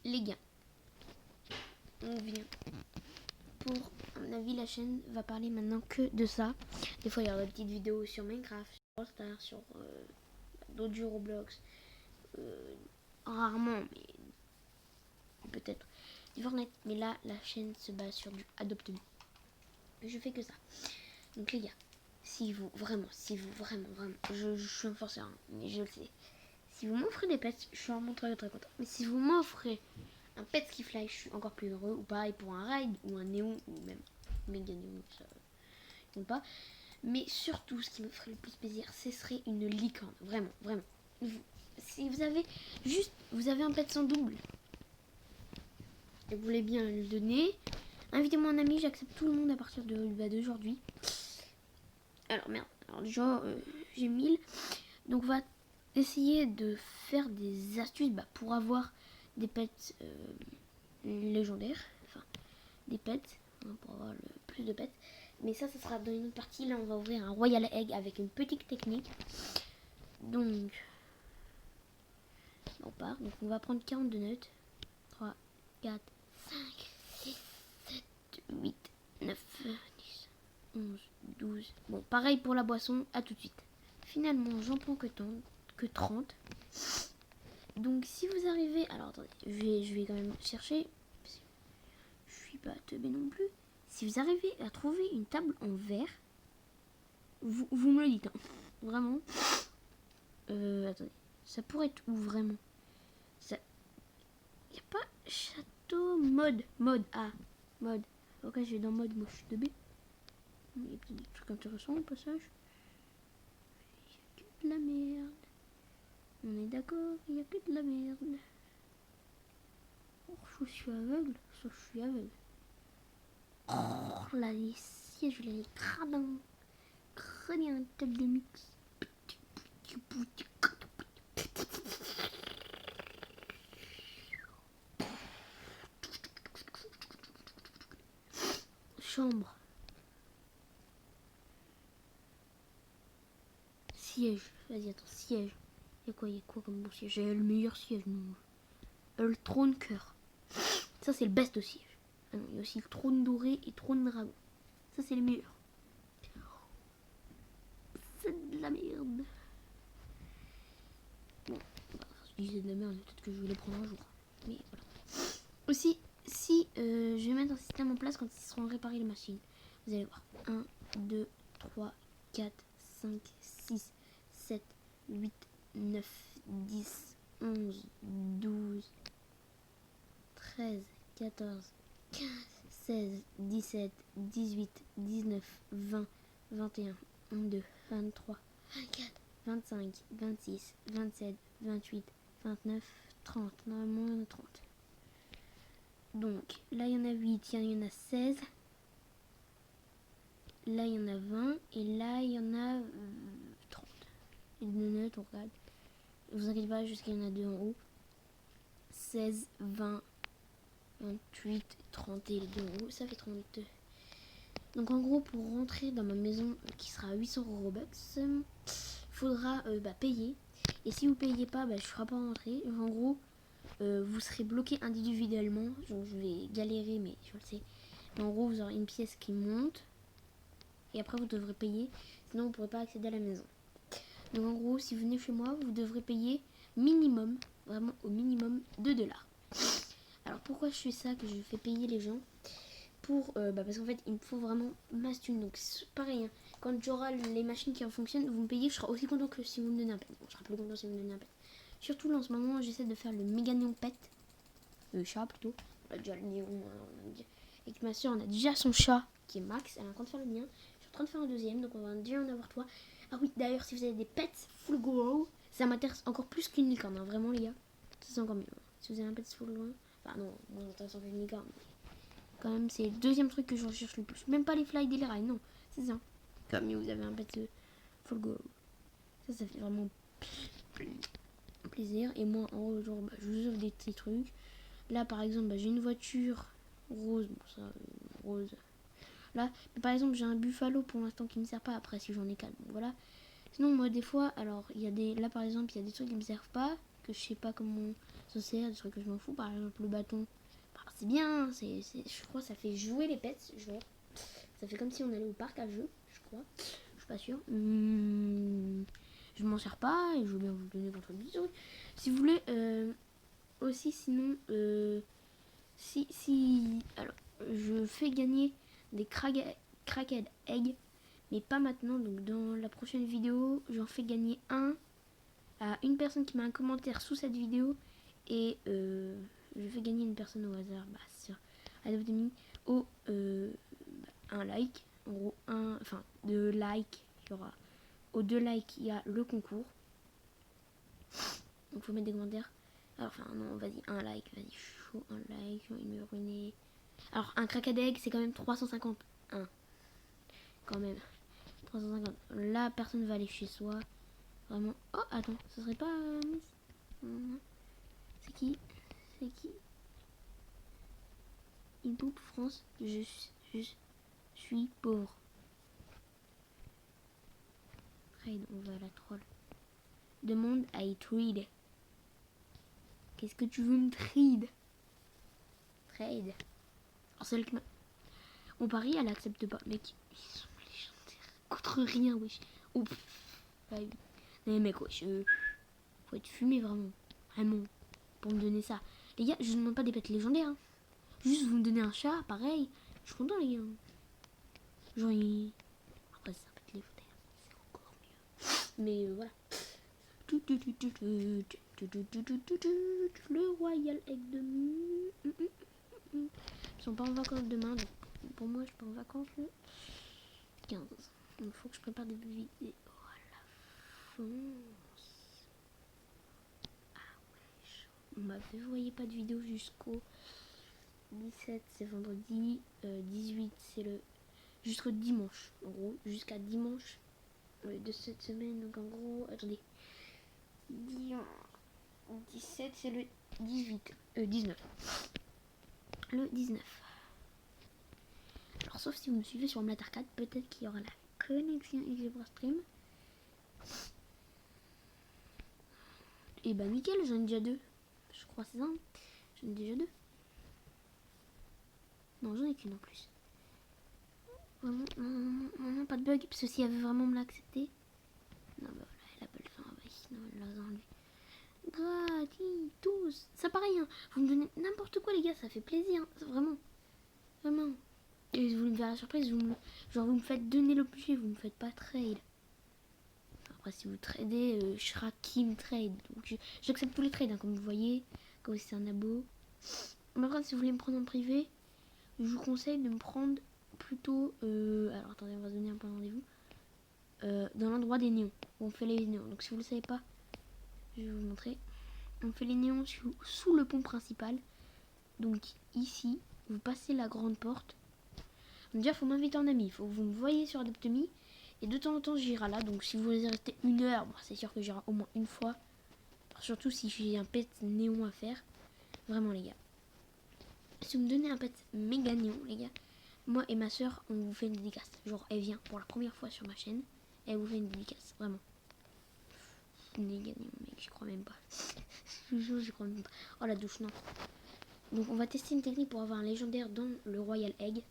les gars, on vient pour, à mon avis, la chaîne va parler maintenant que de ça. Des fois, il y aura des petites vidéos sur Minecraft, sur All-Star, sur d'autres jeux Roblox. Rarement, mais peut-être du Fortnite. Mais là, la chaîne se base sur du Adopt Me. Je fais que ça. Donc les gars, si vous vraiment, je suis un forceur, hein, mais je le sais. Si vous m'offrez des pets, je suis vraiment très content. Mais si vous m'offrez un pet qui fly, je suis encore plus heureux. Ou pareil pour un raid, ou un néon, ou même méga néon, ça compte pas. Mais surtout, ce qui me ferait le plus plaisir, ce serait une licorne. Vraiment. Si vous avez vous avez un pet sans double, et vous voulez bien le donner, invitez-moi un ami, j'accepte tout le monde à partir d'aujourd'hui. Alors merde, alors déjà j'ai 1000. Donc on va essayer de faire des astuces pour avoir des pets légendaires. Enfin, des pets, hein, pour avoir le plus de pets. Mais ça sera dans une autre partie. Là, on va ouvrir un Royal Egg avec une petite technique. Donc, on part. Donc, on va prendre 42 notes. 3, 4, 5, 6, 7, 8, 9, 10, 11, 12. Bon, pareil pour la boisson. À tout de suite. Finalement, j'en prends que 30. Donc, si vous arrivez... Alors, attendez. Je vais quand même chercher. Je suis pas teubé non plus. Si vous arrivez à trouver une table en verre, vous me le dites. Hein. Vraiment. Attendez. Ça pourrait être où vraiment? Ça... Y a pas château mode. Ah, mode. Ok, je vais dans mode. Moi, je suis teubé. Il y a peut-être des trucs intéressants au passage. Il y a que de la merde. On est d'accord, il y a que de la merde. Oh, je suis aveugle. Je suis aveugle. Oh là, les sièges, les cradins. Crânien, table de mix. Chambre. Siège. Vas-y, attends, siège. Il y a quoi comme bon siège? J'ai le meilleur siège, non. Le trône cœur. Ça, c'est le best siège. Ah non, il y a aussi le trône doré et trône dragon. Ça, c'est les meilleurs. C'est de la merde. Bon, je disais de la merde, peut-être que je vais les prendre un jour. Mais voilà. Aussi, si je vais mettre un système en place quand ils seront réparés les machines. Vous allez voir. 1, 2, 3, 4, 5, 6, 7, 8, 9, 10, 11, 12, 13, 14, 15, 16, 17, 18, 19, 20, 21, 22, 23, 24, 25, 26, 27, 28, 29, 30. Normalement, il y en a 30. Donc, là, il y en a 8, il y en a 16. Là, il y en a 20. Et là, il y en a 30. Et de notes, on regarde. Ne vous inquiétez pas, jusqu'il y en a 2 en haut. 16, 20, 28, 30 et les 2 en haut. Ça fait 32. Donc, en gros, pour rentrer dans ma maison qui sera à 800 Robux, faudra payer. Et si vous payez pas, je ne ferai pas rentrer. En gros, vous serez bloqué individuellement. Donc, je vais galérer, mais je le sais. Mais en gros, vous aurez une pièce qui monte. Et après, vous devrez payer. Sinon, vous ne pourrez pas accéder à la maison. Donc, en gros, si vous venez chez moi, vous devrez payer minimum, vraiment au minimum, 2 $. Alors, pourquoi je fais ça, que je fais payer les gens? Parce qu'en fait, il me faut vraiment masse thune. Donc, c'est pareil. Hein. Quand j'aurai les machines qui en fonctionnent, vous me payez, je serai aussi content que si vous me donnez un pet. Bon, je serai plus content si vous me donnez un pet. Surtout, là, en ce moment, j'essaie de faire le méga néon pet. Le chat, plutôt. On a déjà le néon. Avec ma soeur, on a déjà son chat, qui est Max. Elle est en train de faire le mien. Je suis en train de faire un deuxième, donc on va déjà en avoir 3. Ah oui, d'ailleurs, si vous avez des pets full grow, ça m'intéresse encore plus qu'une licorne. Hein. Vraiment, les gars. C'est encore mieux. Hein. Si vous avez un pet full grow. Enfin, non, moins intéressant qu'une licorne. Quand même, c'est le deuxième truc que je recherche le plus. Même pas les fly et les rails, non. C'est ça. Comme vous avez un pet full grow. Ça fait vraiment plaisir. Et moi, en gros, genre, je vous offre des petits trucs. Là, par exemple, j'ai une voiture rose. Bon, ça, rose. Là, par exemple, j'ai un buffalo pour l'instant qui me sert pas. Après, si j'en ai 4, bon, voilà. Sinon, moi, des fois, alors, il y a des... Là, par exemple, il y a des trucs qui me servent pas. Que je sais pas comment sorcière, des trucs que je m'en fous. Par exemple, le bâton, bah, c'est bien, je crois que ça fait jouer les pets, genre. Ça fait comme si on allait au parc à jeu, je crois. Je suis pas sûre. Je m'en sers pas et je veux bien vous donner contre le bisou. Si vous voulez, aussi, sinon, alors, je fais gagner des cracked eggs, mais pas maintenant. Donc, dans la prochaine vidéo, j'en fais gagner un à une personne qui met un commentaire sous cette vidéo et je fais gagner une personne au hasard sur Adopt Me au un like, en gros deux likes, il y aura aux 2 likes il y a le concours, donc faut mettre des commentaires. Alors enfin non, vas-y, un like, vas-y, chaud, un like, il me ruiné. Alors un cracked egg c'est quand même 351 quand même, 350. La personne va aller chez soi. Vraiment. Oh, attends, ce serait pas C'est qui Une poupe France. Je suis pauvre. Trade, on va à la troll. Demande à y trade. Qu'est-ce que tu veux me trade? Trade. Alors celle qui m'a... On parie, elle accepte pas. Mec, ils sont légendaires. Contre rien, wesh. Oh, bah oui. Mais mec, wesh. Faut être fumé vraiment. Vraiment. Pour me donner ça. Les gars, je ne demande pas des pets légendaires. Hein. Juste vous me donnez un chat, pareil. Je suis content, les gars. Genre, après, c'est un pet légendaire. C'est encore mieux. Mais voilà. Le Royal Egg de Mu. Ils sont pas en vacances demain, donc pour moi je pars en vacances le 15. Il faut que je prépare des vidéos à la France. Ah ouais, on m'avait voyé pas de vidéo jusqu'au 17, c'est vendredi. 18, c'est le jusqu'au dimanche. En gros, jusqu'à dimanche de cette semaine. Donc en gros, attendez. 17, c'est le 18. 19. Le 19. Alors sauf si vous me suivez sur Mlat Arcade, peut-être qu'il y aura la connexion Xebra Stream. Et bah nickel, j'en ai déjà 2. Je crois c'est ça. J'en ai déjà 2. Non, j'en ai qu'une en plus. Vraiment, non, pas de bug. Parce que si elle veut vraiment me l'accepter. Non, bah voilà, elle a pas le temps. Bah, sinon, elle l'a enlevé. Gratuitos. Ça pareil, hein. Vous me donnez n'importe quoi, les gars, ça fait plaisir. Hein. Vraiment. Vraiment. Et vous me faites la surprise, vous me faites donner l'objet, vous me faites pas trade. Après, si vous tradez, Shrakim trade. Donc, j'accepte tous les trades, hein, comme vous voyez. Comme si c'est un abo. Mais après, si vous voulez me prendre en privé, je vous conseille de me prendre plutôt. Alors, attendez, on va se donner un point de rendez-vous. Dans l'endroit des néons, où on fait les néons. Donc, si vous ne le savez pas, je vais vous montrer. On fait les néons sous le pont principal. Donc, ici, vous passez la grande porte. Déjà, il faut m'inviter en ami. Il faut que vous me voyez sur Adopt Me. Et de temps en temps, j'irai là. Donc, si vous voulez rester 1 heure, bon, c'est sûr que j'irai au moins une fois. Alors, surtout si j'ai un pet néon à faire. Vraiment, les gars. Si vous me donnez un pet méga néon, les gars, moi et ma soeur, on vous fait une dédicace. Genre, elle vient pour la première fois sur ma chaîne. Et elle vous fait une dédicace. Vraiment. Méga néon, mec. J'y crois même pas. Je vous jure, j'y crois même pas. Oh, la douche, non. Donc, on va tester une technique pour avoir un légendaire dans le Royal Egg.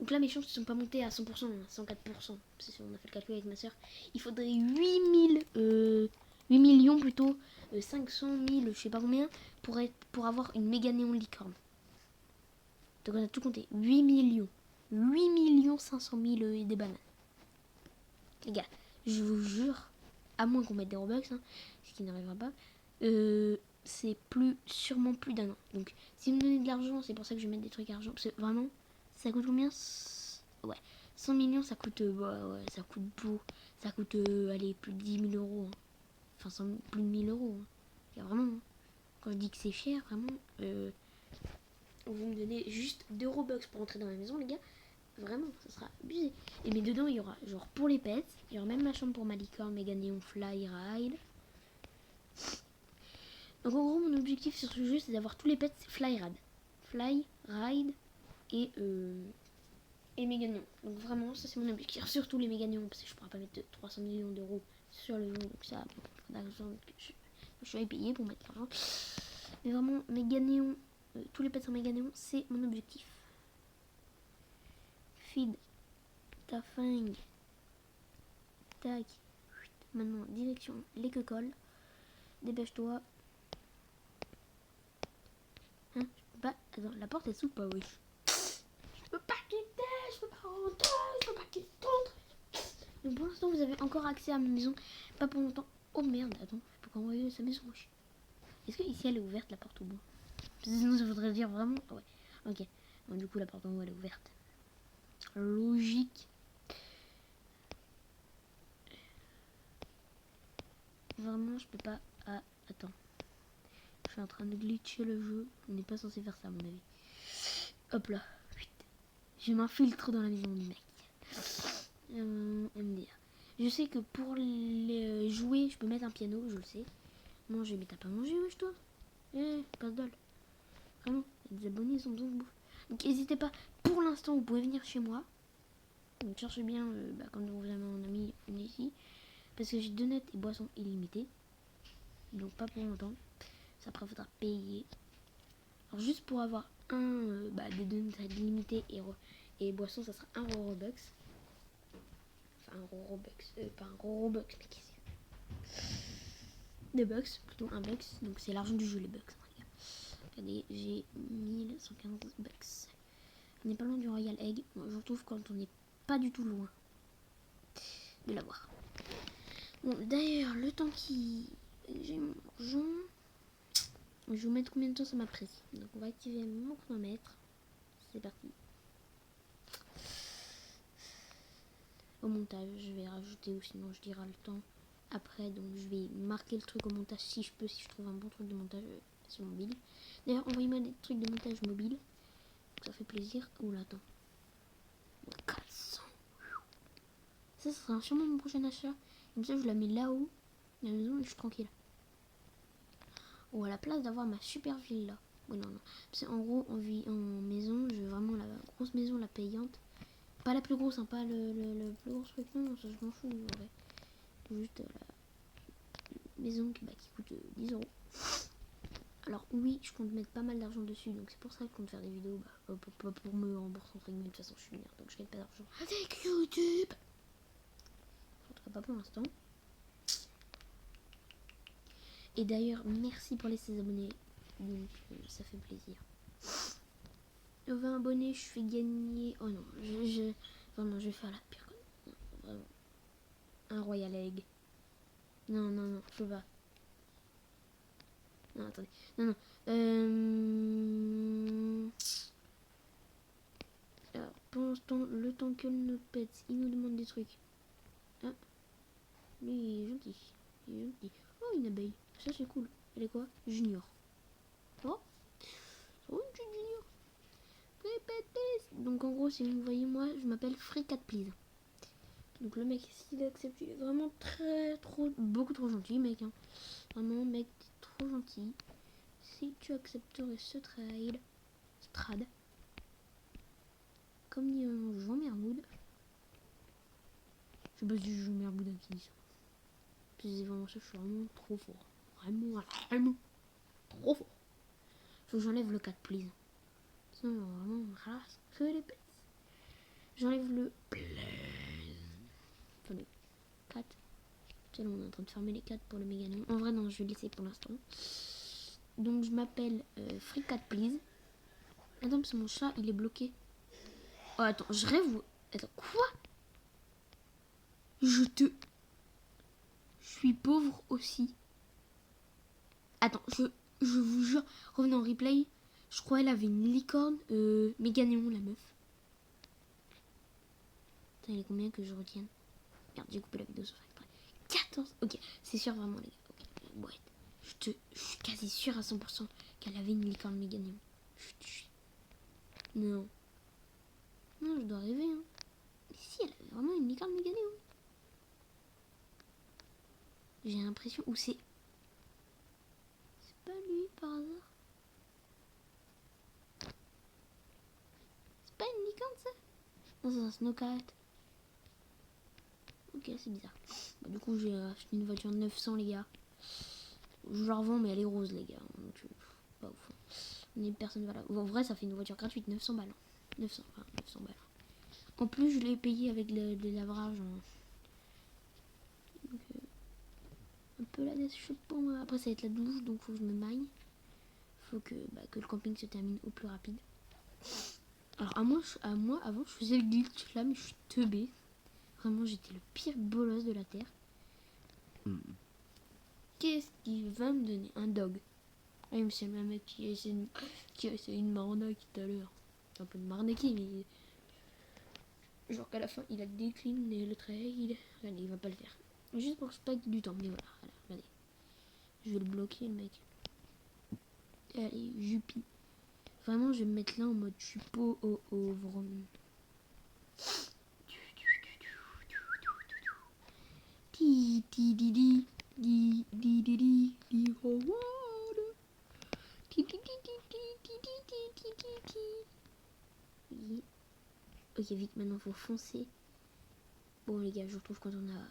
Donc là mes chances ne sont pas montées à 100%, 104%. C'est sûr, on a fait le calcul avec ma soeur. Il faudrait 8 millions plutôt, 500 000, je sais pas combien, pour avoir une méga néon licorne. Donc on a tout compté. 8 millions. 8 500 000 et des bananes. Les gars, je vous jure, à moins qu'on mette des Robux, hein, ce qui n'arrivera pas, c'est sûrement plus d'un an. Donc si vous me donnez de l'argent, c'est pour ça que je vais mettre des trucs à argent. Parce que vraiment... Ça coûte combien? Ouais, 100 millions, ça coûte... ouais, ça coûte beau. Ça coûte, allez, plus de 10 000 euros. Hein. Enfin, plus de 1000 euros. Hein. Il y a vraiment... Hein. Quand je dis que c'est cher, vraiment... vous me donnez juste 2 Robux pour entrer dans la maison, les gars. Vraiment, ça sera abusé. Et mais dedans, il y aura, genre, pour les pets, il y aura même ma chambre pour ma licorne, méga néon fly ride. Donc, en gros, mon objectif sur ce jeu, c'est d'avoir tous les pets fly ride et méga néons. Donc vraiment, ça c'est mon objectif. Surtout les méga néons, parce que je pourrais pas mettre 300 millions d'euros sur le jeu. Donc ça, bon, je vais payer pour mettre l'argent. Mais vraiment, méga néon, tous les pets en méga néon, c'est mon objectif. Feed ta fringue. Tac. Maintenant, direction les quecolles. Dépêche-toi. Hein, je peux pas. Attends, la porte elle s'ouvre pas, oui. Je peux pas quitter, je peux pas rentrer, je peux pas quitter. Donc pour l'instant, vous avez encore accès à ma maison. Pas pour longtemps. Oh merde, attends, je peux pas envoyer sa maison. Est-ce que ici elle est ouverte la porte au bout? Sinon ça voudrait dire vraiment. Ah ouais, ok. Bon, du coup, la porte en haut elle est ouverte. Logique. Vraiment, je peux pas. Ah, attends. Je suis en train de glitcher le jeu. On n'est pas censé faire ça, à mon avis. Hop là. Je m'infiltre dans la maison du mec. MDR. Je sais que pour les jouer, je peux mettre un piano, je le sais. Manger, mais t'as pas mangé, wesh, toi? Pas de dol. Vraiment, les abonnés, ils ont besoin de bouffe. Donc, n'hésitez pas. Pour l'instant, vous pouvez venir chez moi. Donc, cherchez bien, quand vous avez un ami, venez ici. Parce que j'ai donuts et boissons illimitées. Donc, pas pour longtemps. Ça, après, faudra payer. Alors, juste pour avoir des donuts illimités et boissons, ça sera 1 Robux. Enfin, un Robux. Pas un Robux, mais qu'est-ce que c'est? Des bucks, plutôt un bucks. Donc, c'est l'argent du jeu, les bucks. Regardez, j'ai 1115 bucks. On n'est pas loin du Royal Egg. Bon, je retrouve quand on n'est pas du tout loin de l'avoir. Bon, d'ailleurs, le temps qui... J'ai mon argent. Je vais vous mettre combien de temps ça m'a pris. Donc, on va activer mon chronomètre. C'est parti. Au montage, je vais rajouter, ou sinon je dirai le temps après. Donc, je vais marquer le truc au montage si je peux, si je trouve un bon truc de montage sur mobile. D'ailleurs, envoyez-moi des trucs de montage mobile. Ça fait plaisir. Oula, attends. 400. Ça sera sûrement mon prochain achat. Comme ça, je la mets là-haut, la maison, et je suis tranquille. Ou à la place d'avoir ma super villa. Oui, non. Parce qu'en gros, en maison, je veux vraiment la grosse maison, la payante. Pas la plus grosse, hein, pas le plus gros truc, non, ça je m'en fous. Ouais. Juste la maison qui coûte 10 euros. Alors oui, je compte mettre pas mal d'argent dessus, donc c'est pour ça que je compte faire des vidéos, pour me rembourser entre guillemets. De toute façon, je suis milliardaire, donc je gagne pas d'argent avec YouTube. En tout cas, pas pour l'instant. Et d'ailleurs, merci pour les 16 abonnés, donc ça fait plaisir. 20 abonnés, je fais gagner. Oh non, vraiment, je vais faire la pire. Non, vraiment. Un Royal Egg. Non, non, non, je peux pas. Non, attendez. Non, non. Alors, pour l'instant, le temps que nos pets, ils nous demandent des trucs. Ah, lui, il est gentil. Il est gentil. Oh, une abeille. Ça, c'est cool. Elle est quoi? Junior. Oh, une petite junior. Donc, en gros, si vous me voyez, moi, je m'appelle Free4 Please. Donc, le mec, s'il accepte, il est vraiment beaucoup trop gentil, mec. Hein. Vraiment, mec, t'es trop gentil. Si tu accepterais ce trad, comme dit Jean Mermoud. Je sais pas si je joue Mermoud qui dit ça. C'est vraiment ça, je suis vraiment trop fort. Vraiment trop fort. Faut que j'enlève le 4, please. Sinon, vraiment, ralasse que les pets. J'enlève le please. Enfin, le 4. C'est long, on est en train de fermer les 4 pour le méga nom. En vrai, non, je vais laisser pour l'instant. Donc, je m'appelle Free4 Please. Attends, parce que mon chat, il est bloqué. Oh, attends, je rêve. Attends, quoi? Je suis pauvre aussi. Attends, je vous jure. Revenons en replay. Je crois qu'elle avait une licorne. Méga néon, la meuf. Attends, il est combien que je retienne? Merde, j'ai coupé la vidéo sur exprès. 14. Ok, c'est sûr vraiment, les gars. Ok, ouais. Je suis quasi sûr à 100% qu'elle avait une licorne méga néon. Non. Non, je dois rêver, hein. Mais si, elle avait vraiment une licorne méga néon. J'ai l'impression. Ou c'est pas lui par hasard? C'est pas une licorne ça? Non, c'est un snowcat. Ok, c'est bizarre. Bah, du coup, j'ai acheté une voiture 900, les gars. Je la revends, mais elle est rose, les gars. Donc, pas ouf. On est personne, voilà. En vrai, ça fait une voiture gratuite, 900 balles. 900 balles. En plus, je l'ai payé avec le lavrage. Donc, un peu la déche pour moi. Après, ça va être la douche, donc faut que je me maille. Faut que le camping se termine au plus rapide. Alors, à moi, avant, je faisais le glitch là, mais je suis teubée. Vraiment, j'étais le pire bolos de la terre. Qu'est-ce qu'il va me donner? Un dog. Ah oui, mais c'est le même mec qui a essayé de m'arnaquer tout à l'heure. Un peu de m'arnaquer, mais... Genre qu'à la fin, il a décliné le trade. Allez, il va pas le faire. Juste pour spike du temps, mais voilà. Allez. Je vais le bloquer, le mec. Allez, Jupi. Vraiment, je vais me mettre là en mode je suis pauvre. Ti ti di di di di di di di ti ti ti ti ti ti ti ti ti ti. Ok, vite, maintenant faut foncer. Bon les gars, je vous retrouve quand on a